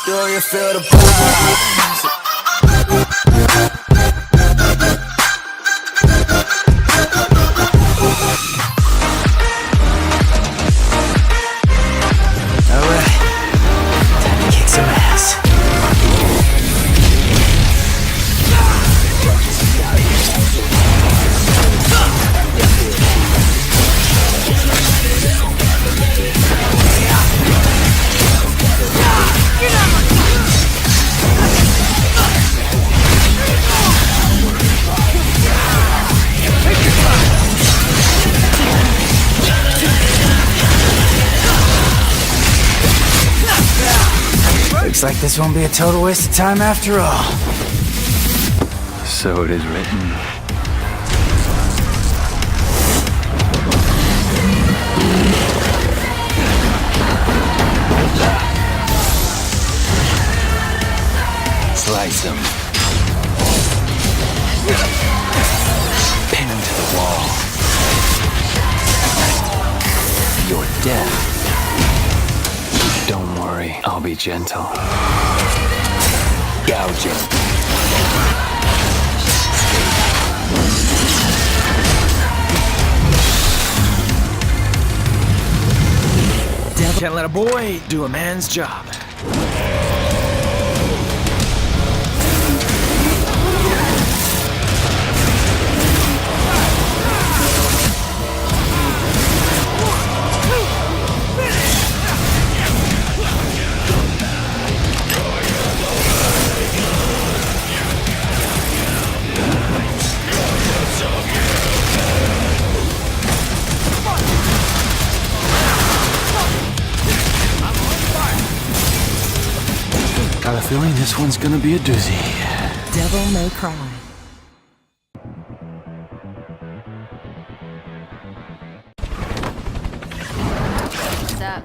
Do you feel the vibes? Alright, time to kick some ass. Looks like this won't be a total waste of time after all. So it is written. Slice him. Pin him to the wall. You're dead. Don't worry, I'll be gentle. Gouging. Can't let a boy do a man's job. Got a feeling this one's gonna be a doozy. Devil May Cry. What's up?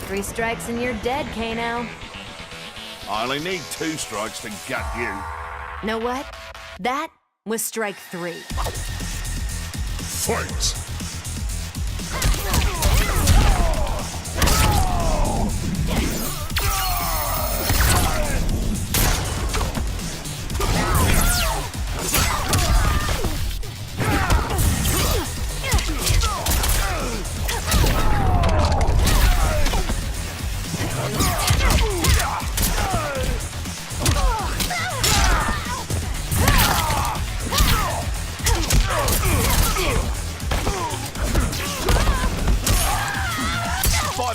3 strikes and you're dead, Kano. I only need 2 strikes to gut you. Know what? That was strike 3. Fight!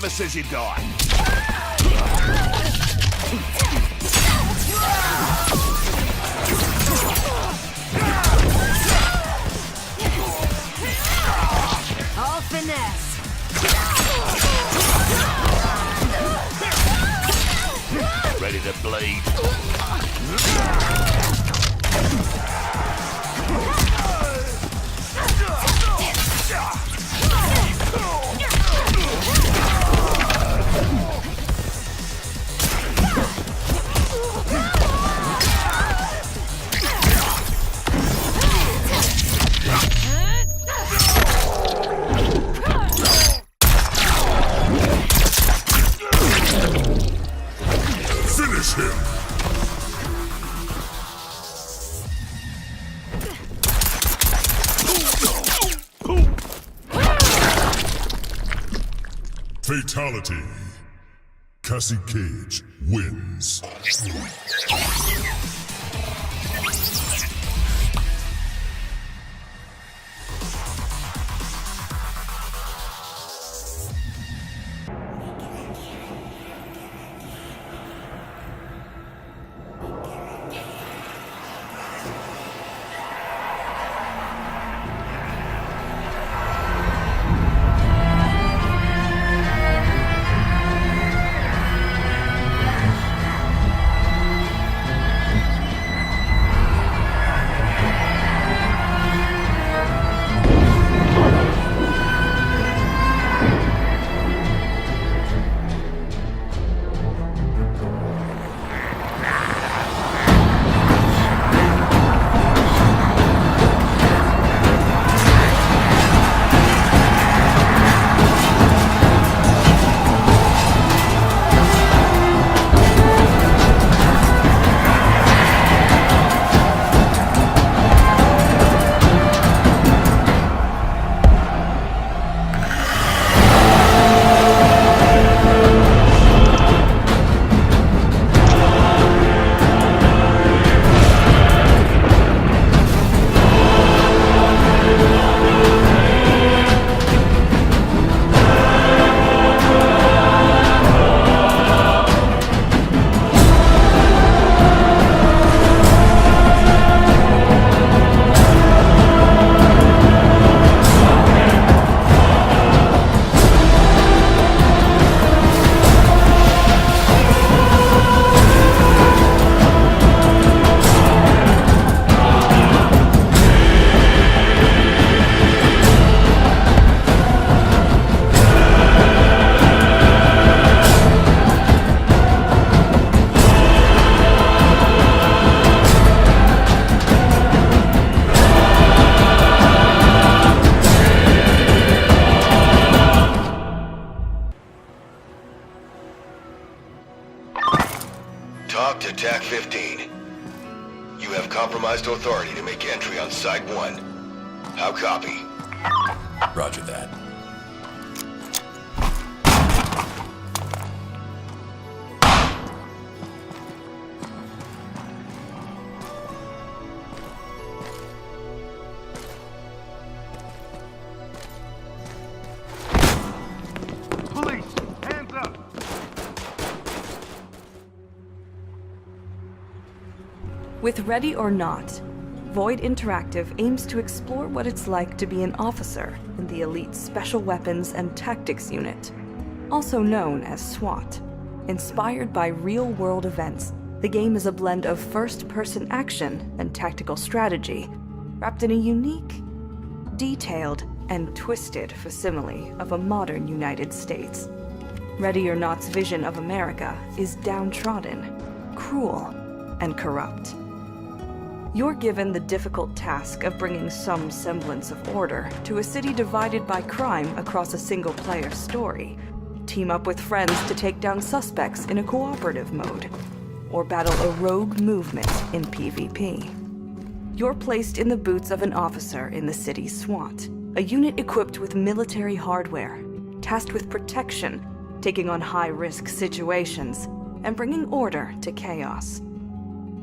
Says you die. All finesse. Ready to bleed. Finish him! Fatality. Cassie Cage wins. to TAC 15. You have compromised authority to make entry on Site 1. How copy? Roger that. Police, hands up! With Ready or Not, Void Interactive aims to explore what it's like to be an officer in the elite Special Weapons and Tactics Unit, also known as SWAT. Inspired by real-world events, the game is a blend of first-person action and tactical strategy, wrapped in a unique, detailed, and twisted facsimile of a modern United States. Ready or Not's vision of America is downtrodden, cruel, and corrupt. You're given the difficult task of bringing some semblance of order to a city divided by crime across a single-player story. Team up with friends to take down suspects in a cooperative mode, or battle a rogue movement in PvP. You're placed in the boots of an officer in the city's SWAT, a unit equipped with military hardware, tasked with protection, taking on high-risk situations, and bringing order to chaos.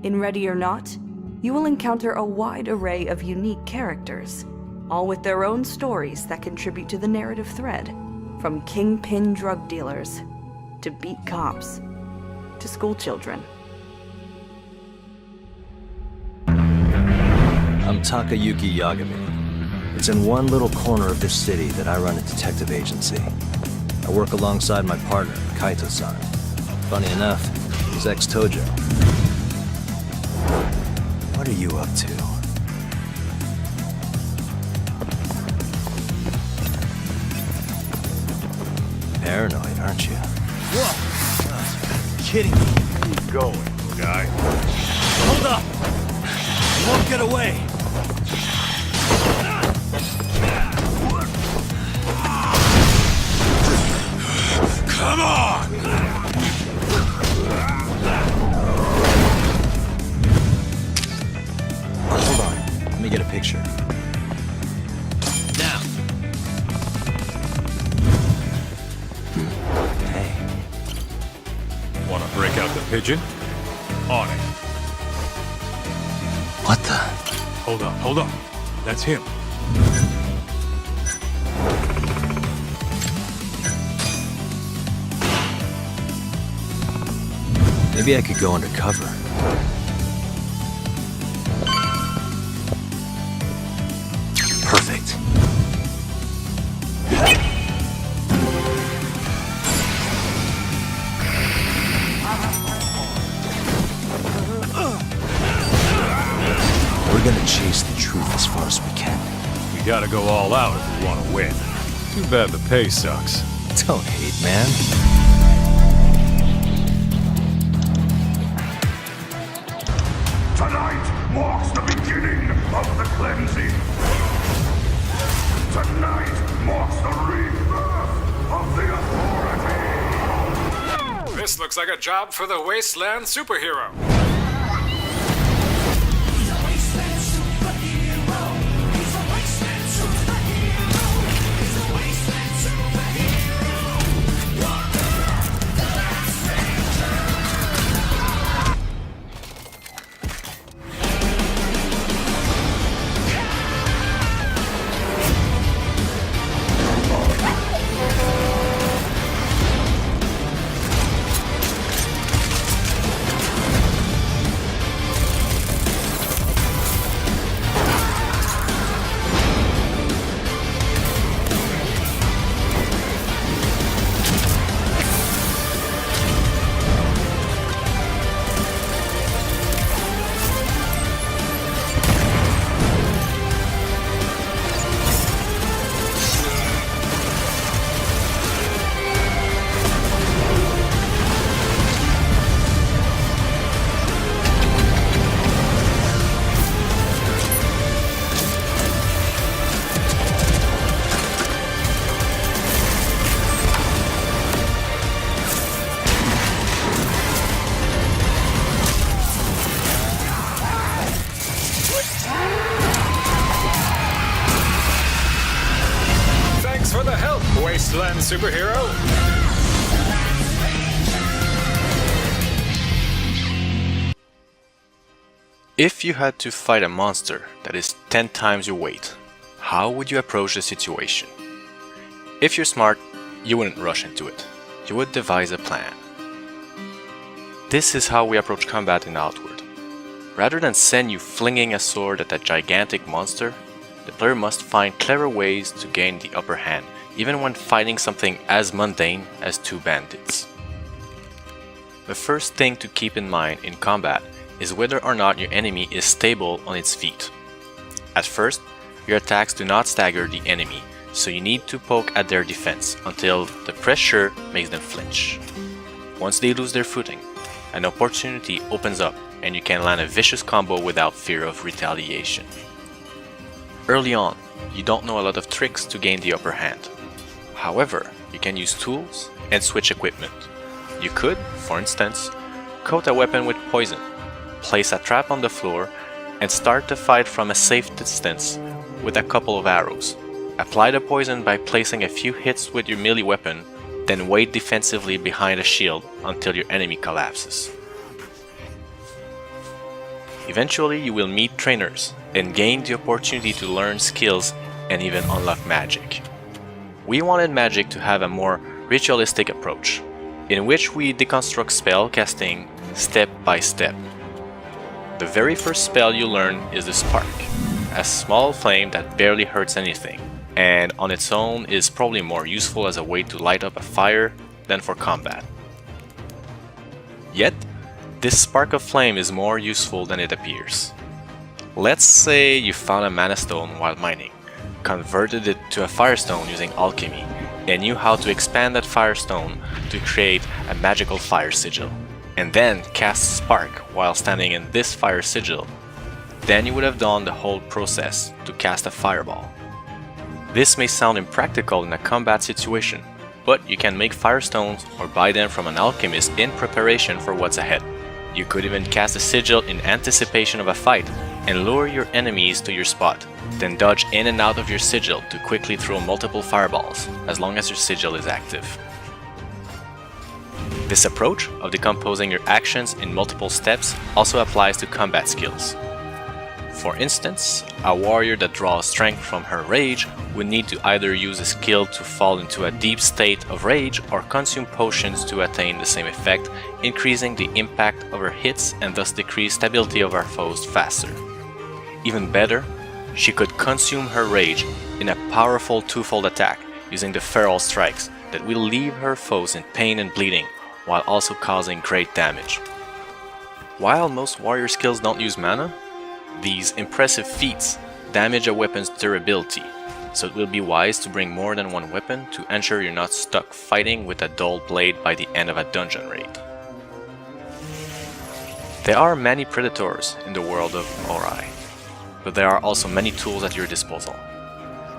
In Ready or Not, you will encounter a wide array of unique characters, all with their own stories that contribute to the narrative thread, from kingpin drug dealers, to beat cops, to school children. I'm Takayuki Yagami. It's in one little corner of this city that I run a detective agency. I work alongside my partner, Kaito-san. Funny enough, he's ex-Tojo. What are you up to? Paranoid, aren't you? Whoa! Kidding me. Keep going, guy. Hold up! You won't get away! Come on! Hold on. Let me get a picture. Now! Hey. Wanna break out the pigeon? On it. What the? Hold up. That's him. Maybe I could go undercover. Perfect. We're gonna chase the truth as far as we can. We gotta go all out if we wanna win. Too bad the pay sucks. Don't hate, man. Tonight marks the beginning of the cleansing. Tonight marks the rebirth of the authority. This looks like a job for the Wasteland superhero. wasteland superhero? If you had to fight a monster that is 10 times your weight, how would you approach the situation? If you're smart, you wouldn't rush into it. You would devise a plan. This is how we approach combat in Outward. Rather than send you flinging a sword at a gigantic monster, the player must find clever ways to gain the upper hand, even when fighting something as mundane as two bandits. The first thing to keep in mind in combat is whether or not your enemy is stable on its feet. At first, your attacks do not stagger the enemy, so you need to poke at their defense until the pressure makes them flinch. Once they lose their footing, an opportunity opens up and you can land a vicious combo without fear of retaliation. Early on, you don't know a lot of tricks to gain the upper hand. However, you can use tools and switch equipment. You could, for instance, coat a weapon with poison, place a trap on the floor, and start the fight from a safe distance with a couple of arrows. Apply the poison by placing a few hits with your melee weapon, then wait defensively behind a shield until your enemy collapses. Eventually you will meet trainers and gain the opportunity to learn skills and even unlock magic. We wanted magic to have a more ritualistic approach, in which we deconstruct spell casting step by step. The very first spell you learn is the Spark, a small flame that barely hurts anything, and on its own is probably more useful as a way to light up a fire than for combat. Yet, this spark of flame is more useful than it appears. Let's say you found a mana stone while mining, converted it to a firestone using alchemy, and knew how to expand that firestone to create a magical fire sigil, and then cast Spark while standing in this fire sigil. Then you would have done the whole process to cast a fireball. This may sound impractical in a combat situation, but you can make firestones or buy them from an alchemist in preparation for what's ahead. You could even cast a sigil in anticipation of a fight and lure your enemies to your spot, then dodge in and out of your sigil to quickly throw multiple fireballs, as long as your sigil is active. This approach of decomposing your actions in multiple steps also applies to combat skills. For instance, a warrior that draws strength from her rage would need to either use a skill to fall into a deep state of rage or consume potions to attain the same effect, increasing the impact of her hits and thus decrease stability of our foes faster. Even better, she could consume her rage in a powerful twofold attack using the Feral Strikes that will leave her foes in pain and bleeding while also causing great damage. While most warrior skills don't use mana, these impressive feats damage a weapon's durability, so it will be wise to bring more than one weapon to ensure you're not stuck fighting with a dull blade by the end of a dungeon raid. There are many predators in the world of Ori, but there are also many tools at your disposal.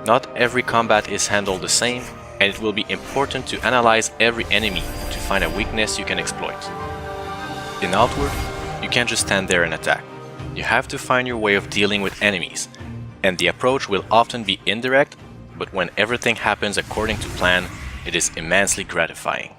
Not every combat is handled the same, and it will be important to analyze every enemy to find a weakness you can exploit. In Outward, you can't just stand there and attack. You have to find your way of dealing with enemies, and the approach will often be indirect, but when everything happens according to plan, it is immensely gratifying.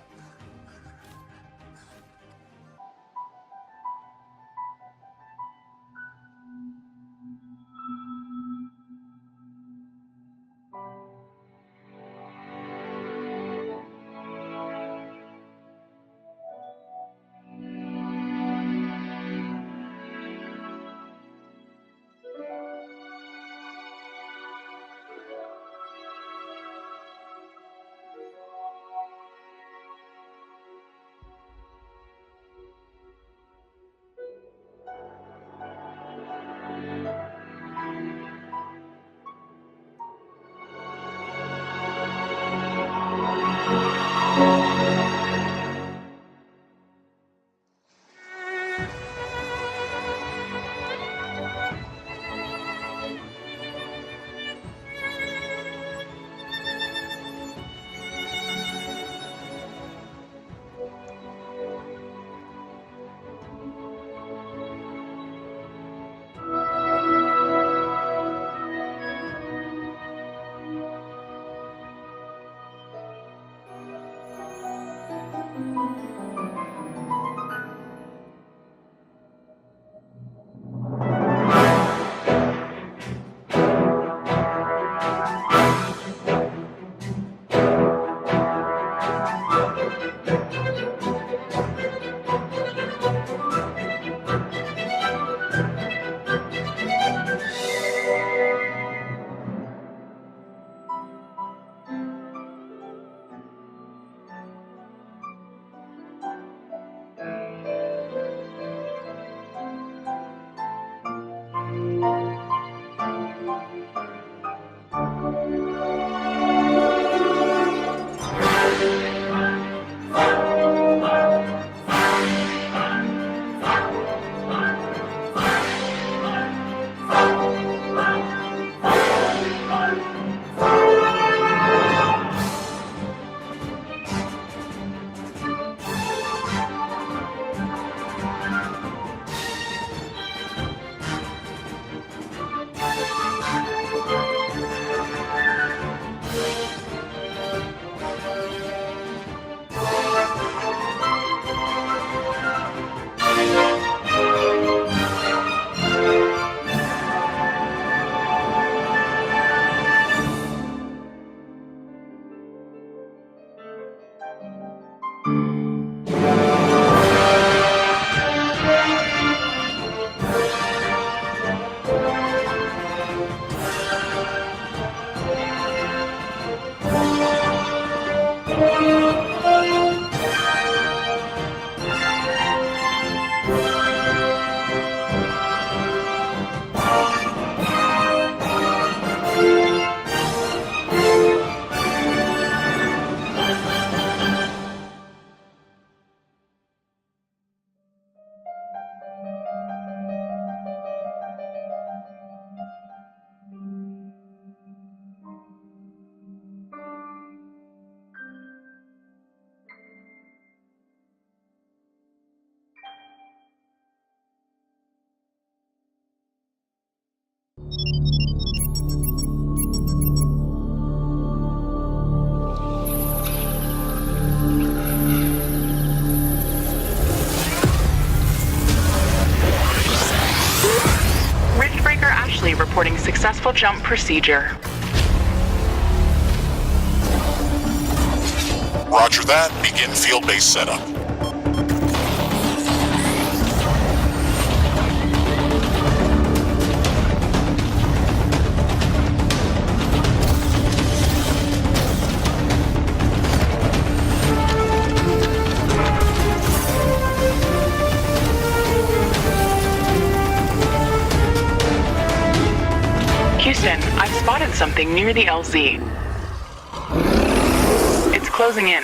reporting successful jump procedure. Roger that. Begin field-based setup. Houston, I've spotted something near the LZ. It's closing in.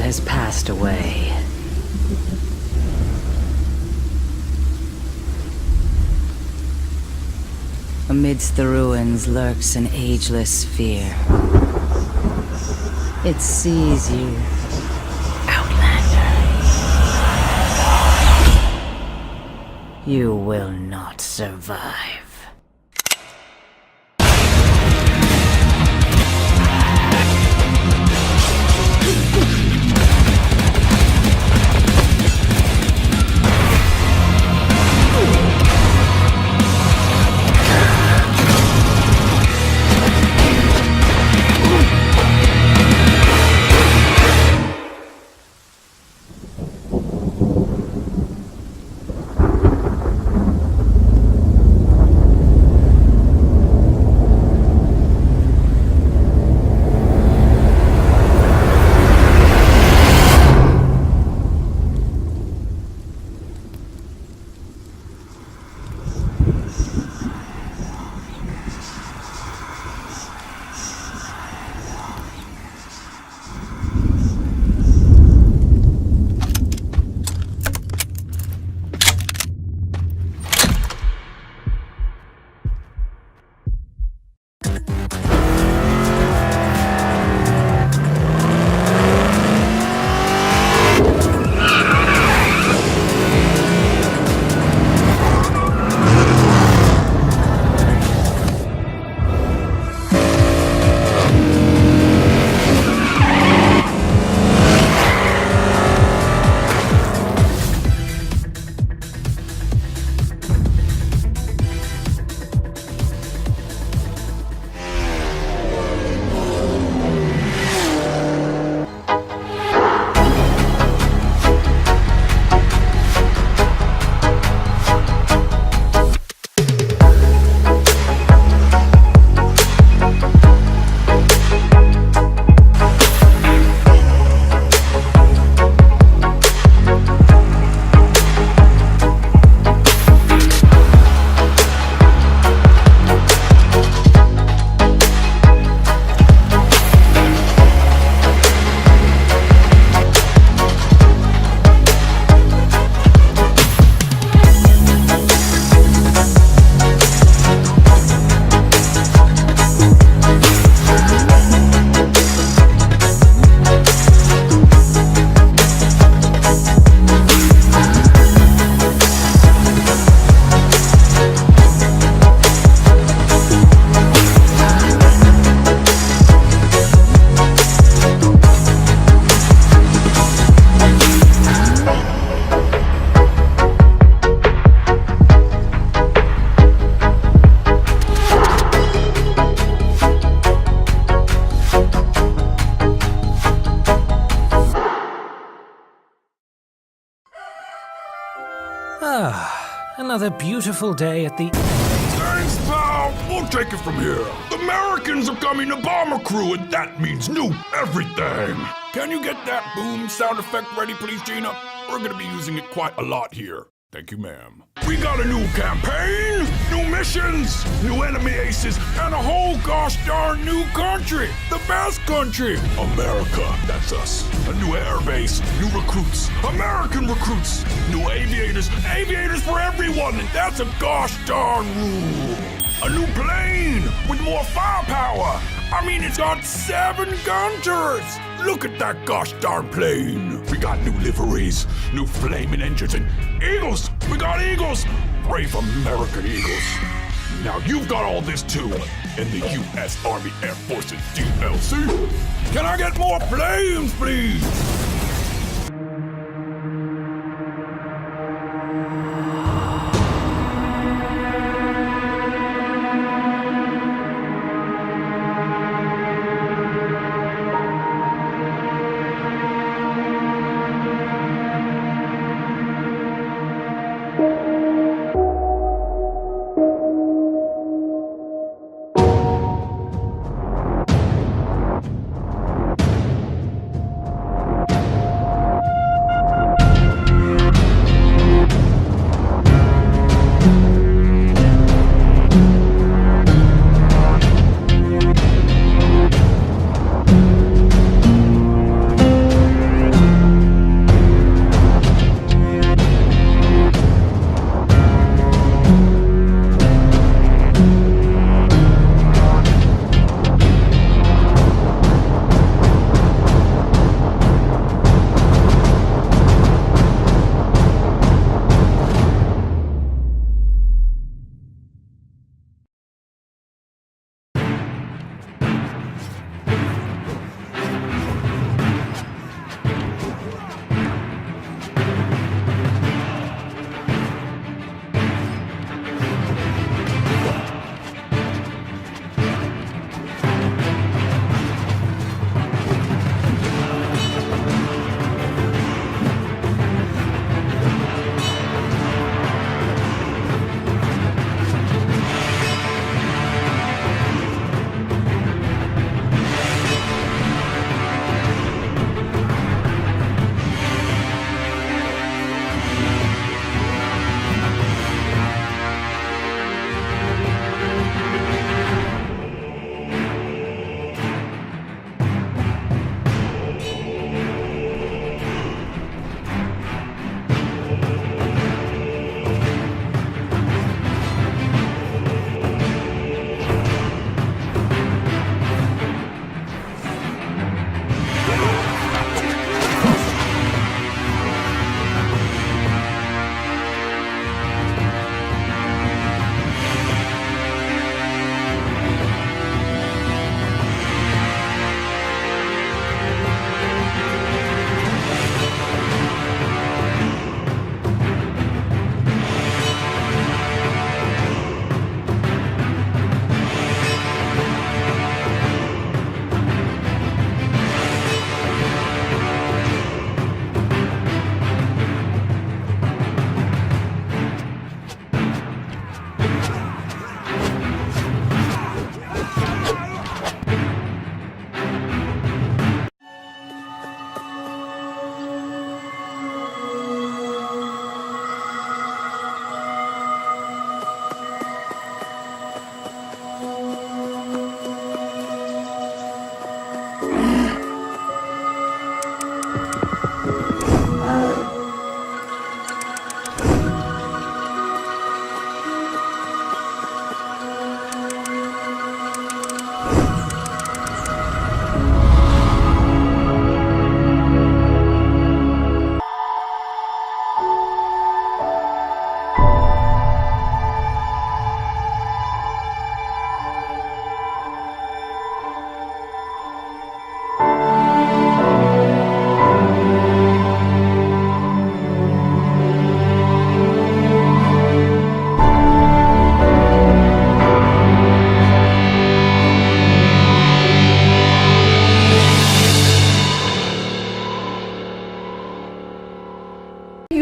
has passed away. Amidst the ruins lurks an ageless fear. It sees you, Outlander. You will not survive. Another beautiful day at the... Thanks, pal! We'll take it from here. The Americans are coming to bomb a crew, and that means nuke everything. Can you get that boom sound effect ready, please, Gina? We're gonna be using it quite a lot here. Thank you, ma'am. We got a new campaign, new missions, new enemy aces, and a whole gosh darn new country. The best country. America, that's us. A new air base, new recruits, American recruits, new aviators, aviators for everyone, and that's a gosh darn rule. A new plane with more firepower. I mean, it's got 7 gun turrets. Look at that gosh darn plane. We got new liveries, new flaming engines, and eagles. We got eagles. Brave American eagles. Now you've got all this too. In the U.S. Army Air Force's DLC. Can I get more flames, please?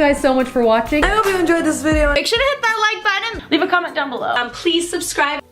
guys so much for watching. I hope you enjoyed this video. Make sure to hit that like button. Leave a comment down below. Please subscribe.